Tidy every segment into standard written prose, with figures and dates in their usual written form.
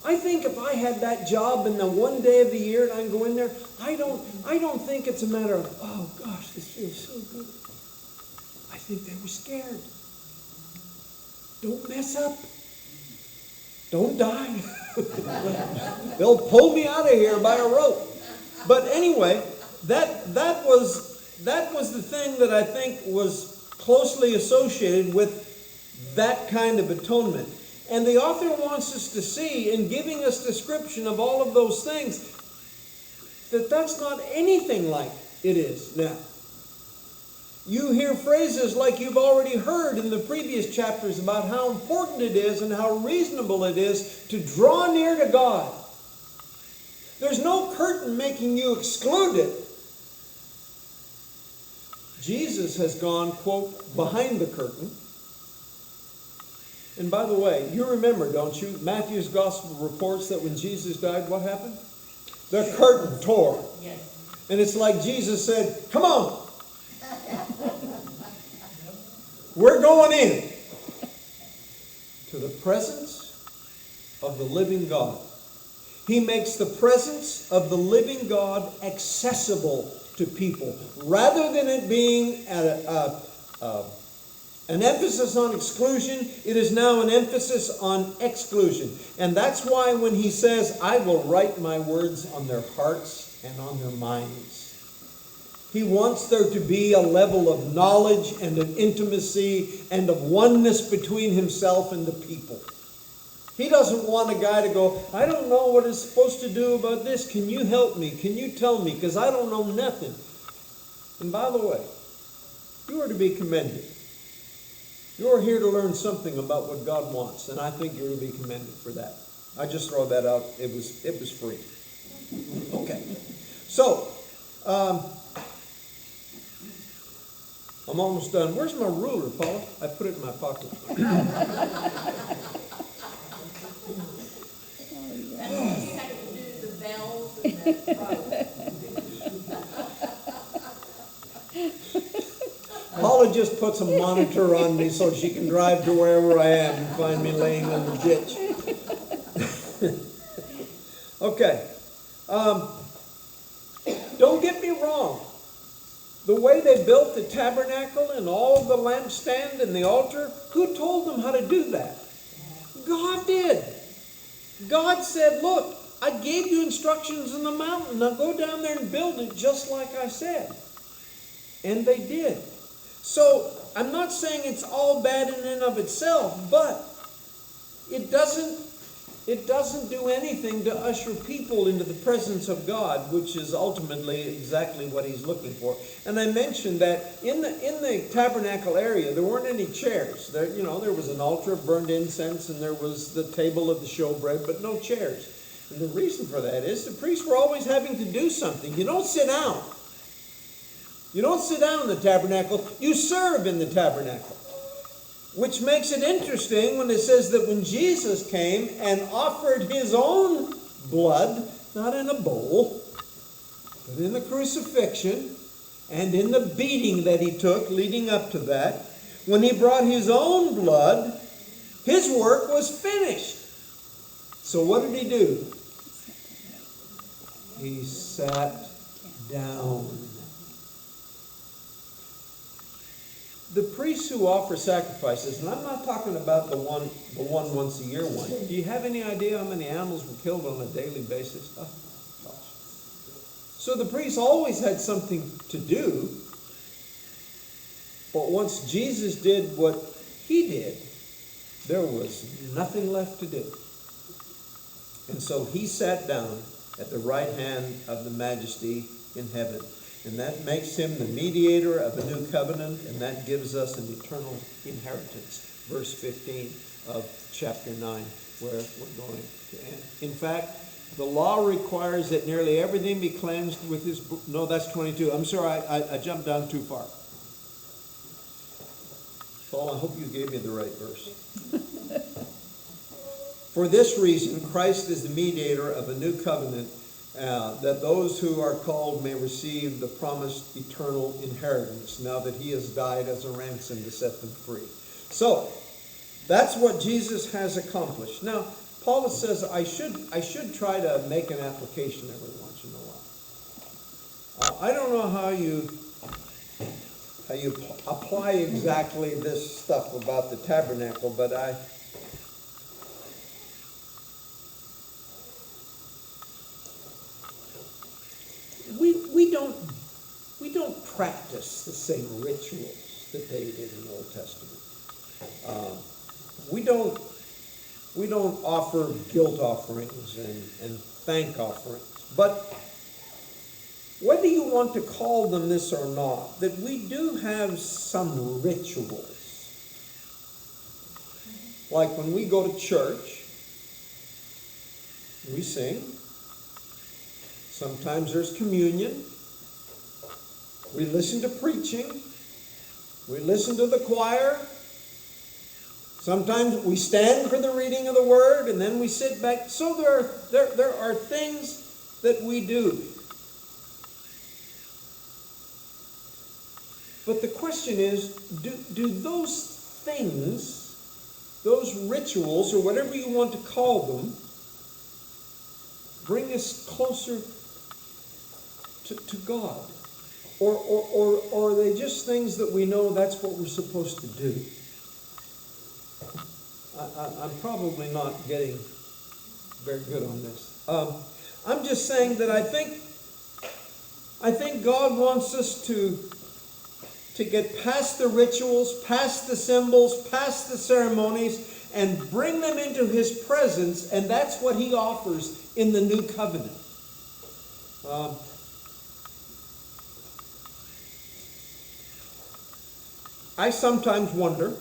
I think if I had that job in the one day of the year and I can go in there, I don't think it's a matter of, oh gosh, this feels so good. I think they were scared. Don't mess up. Don't die. They'll pull me out of here by a rope. But anyway, that was the thing that I think was closely associated with that kind of atonement. And the author wants us to see, in giving us description of all of those things, that that's not anything like it is now. You hear phrases like you've already heard in the previous chapters about how important it is and how reasonable it is to draw near to God. There's no curtain making you excluded. Jesus has gone, quote, behind the curtain. And by the way, you remember, don't you? Matthew's gospel reports that when Jesus died, what happened? The curtain tore. Yes. And it's like Jesus said, come on. We're going in to the presence of the living God. He makes the presence of the living God accessible to people. Rather than it being an emphasis on exclusion, it is now an emphasis on exclusion. And that's why when he says, I will write my words on their hearts and on their minds. He wants there to be a level of knowledge and of intimacy and of oneness between himself and the people. He doesn't want a guy to go, I don't know what it's supposed to do about this. Can you help me? Can you tell me? Because I don't know nothing. And by the way, you are to be commended. You're here to learn something about what God wants, and I think you're to be commended for that. I just throw that out. It was free. Okay. So, I'm almost done. Where's my ruler, Paula? I put it in my pocket. You have to do the bells and the Paula just puts a monitor on me so she can drive to wherever I am and find me laying in the ditch. Okay. Don't get me wrong. The way they built the tabernacle and all the lampstand and the altar, who told them how to do that? God did. God said, look, I gave you instructions on the mountain. Now go down there and build it just like I said. And they did. So, I'm not saying it's all bad in and of itself, but it doesn't do anything to usher people into the presence of God, which is ultimately exactly what he's looking for. And I mentioned that in the tabernacle area, there weren't any chairs. There was an altar of burned incense, and there was the table of the showbread, but no chairs. And the reason for that is the priests were always having to do something. You don't sit down. You don't sit down in the tabernacle. You serve in the tabernacle. Which makes it interesting when it says that when Jesus came and offered his own blood, not in a bowl, but in the crucifixion and in the beating that he took leading up to that, when he brought his own blood, his work was finished. So what did he do? He sat down. The priests who offer sacrifices, and I'm not talking about the one once a year one. Do you have any idea how many animals were killed on a daily basis? Oh, gosh. So the priests always had something to do. But once Jesus did what he did, there was nothing left to do. And so he sat down at the right hand of the Majesty in heaven. And that makes him the mediator of a new covenant, and that gives us an eternal inheritance. Verse 15 of chapter 9, where we're going to end. In fact, the law requires that nearly everything be cleansed with his... No, that's 22. I'm sorry, I jumped down too far. Paul, I hope you gave me the right verse. For this reason, Christ is the mediator of a new covenant, that those who are called may receive the promised eternal inheritance, now that he has died as a ransom to set them free. So, that's what Jesus has accomplished. Now, Paulus says I should try to make an application every once in a while. I don't know how you apply exactly this stuff about the tabernacle, but we don't practice the same rituals that they did in the Old Testament. We don't offer guilt offerings and thank offerings. But whether you want to call them this or not, that we do have some rituals. Like when we go to church, we sing. Sometimes there's communion. We listen to preaching. We listen to the choir. Sometimes we stand for the reading of the word and then we sit back. So there are things that we do. But the question is, do those things, those rituals, or whatever you want to call them, bring us closer to God? Or are they just things that we know that's what we're supposed to do? I'm probably not getting very good on this. I'm just saying that I think God wants us to get past the rituals, past the symbols, past the ceremonies, and bring them into His presence, and that's what He offers in the new covenant. I sometimes wonder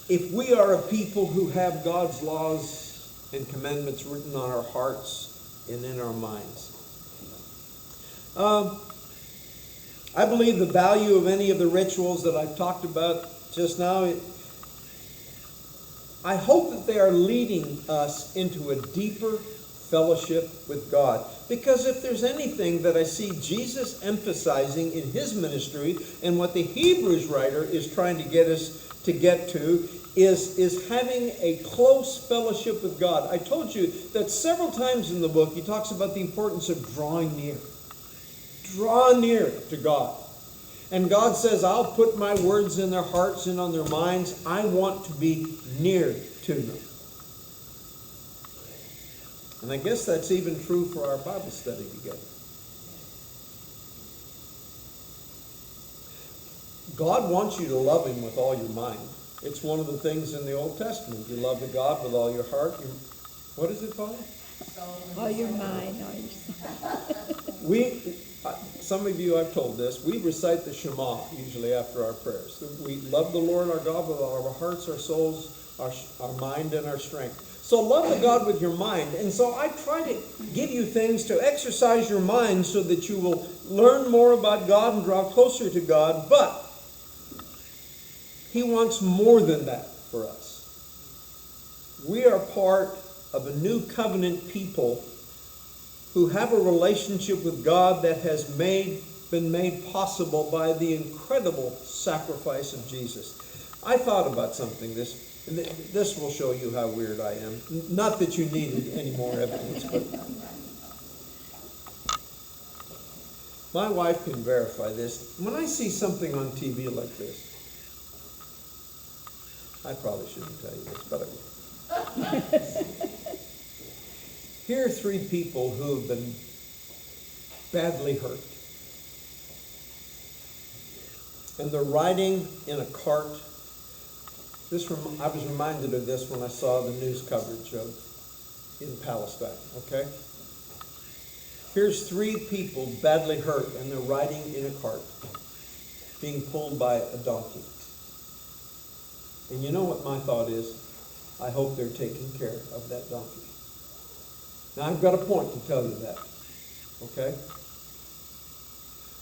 if we are a people who have God's laws and commandments written on our hearts and in our minds. I believe the value of any of the rituals that I've talked about just now, I hope that they are leading us into a deeper fellowship with God. Because if there's anything that I see Jesus emphasizing in His ministry, and what the Hebrews writer is trying to get us to get to, is having a close fellowship with God. I told you that several times in the book He talks about the importance of drawing near. Draw near to God. And God says, I'll put my words in their hearts and on their minds. I want to be near to them. And I guess that's even true for our Bible study together. God wants you to love Him with all your mind. It's one of the things in the Old Testament. You love the God with all your heart. What is it called? All your mind, all your soul. Some of you, I've told this, we recite the Shema usually after our prayers. We love the Lord our God with all our hearts, our souls, our mind, and our strength. So love the God with your mind. And so I try to give you things to exercise your mind so that you will learn more about God and draw closer to God. But He wants more than that for us. We are part of a new covenant people who have a relationship with God that has been made possible by the incredible sacrifice of Jesus. I thought about something. This will show you how weird I am. Not that you needed any more evidence, but my wife can verify this. When I see something on TV like this, I probably shouldn't tell you this, but I will. Here are three people who have been badly hurt. And they're riding in a cart. I was reminded of this when I saw the news coverage in Palestine, okay? Here's three people badly hurt, and they're riding in a cart, being pulled by a donkey. And you know what my thought is? I hope they're taking care of that donkey. Now, I've got a point to tell you that, okay?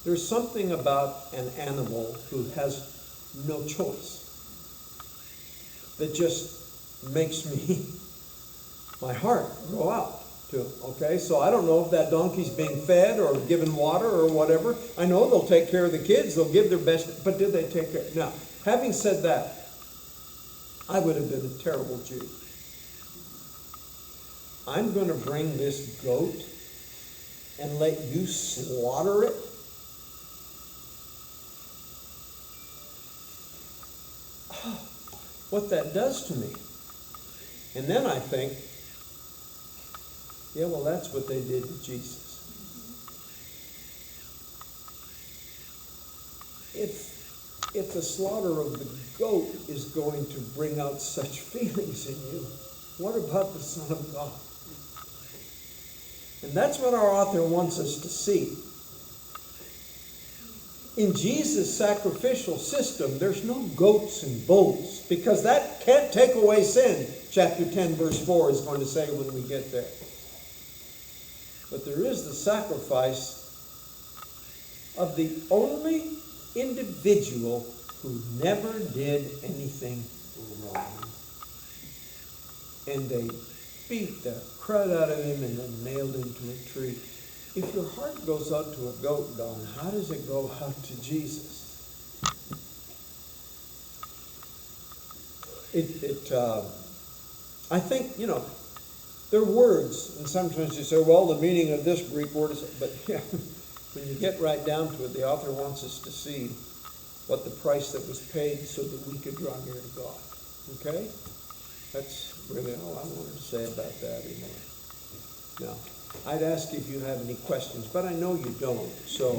There's something about an animal who has no choice that just makes my heart go out to him, okay? So I don't know if that donkey's being fed or given water or whatever. I know they'll take care of the kids, they'll give their best, but did they take care? Now, having said that, I would have been a terrible Jew. I'm going to bring this goat and let you slaughter it? What that does to me. And then I think, yeah, well, that's what they did to Jesus. If the slaughter of the goat is going to bring out such feelings in you, what about the Son of God? And that's what our author wants us to see. In Jesus' sacrificial system, there's no goats and bulls, because that can't take away sin. Chapter 10, verse 4 is going to say when we get there. But there is the sacrifice of the only individual who never did anything wrong. And they beat the crud out of him and then nailed him to a tree. If your heart goes out to a goat, Don, how does it go out to Jesus? I think, they're words, and sometimes you say, well, the meaning of this Greek word is, but yeah, when you get right down to it, the author wants us to see what the price that was paid so that we could draw near to God. Okay? That's really all I wanted to say about that anymore. Now, I'd ask if you have any questions, but I know you don't, so.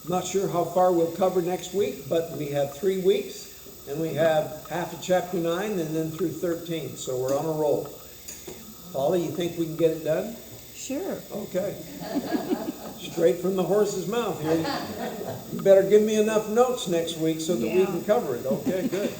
Not sure how far we'll cover next week, but we have 3 weeks, and we have half of chapter 9 and then through 13, so we're on a roll. Polly, you think we can get it done? Sure. Okay. Straight from the horse's mouth here. You better give me enough notes next week so that we can cover it. Okay, good.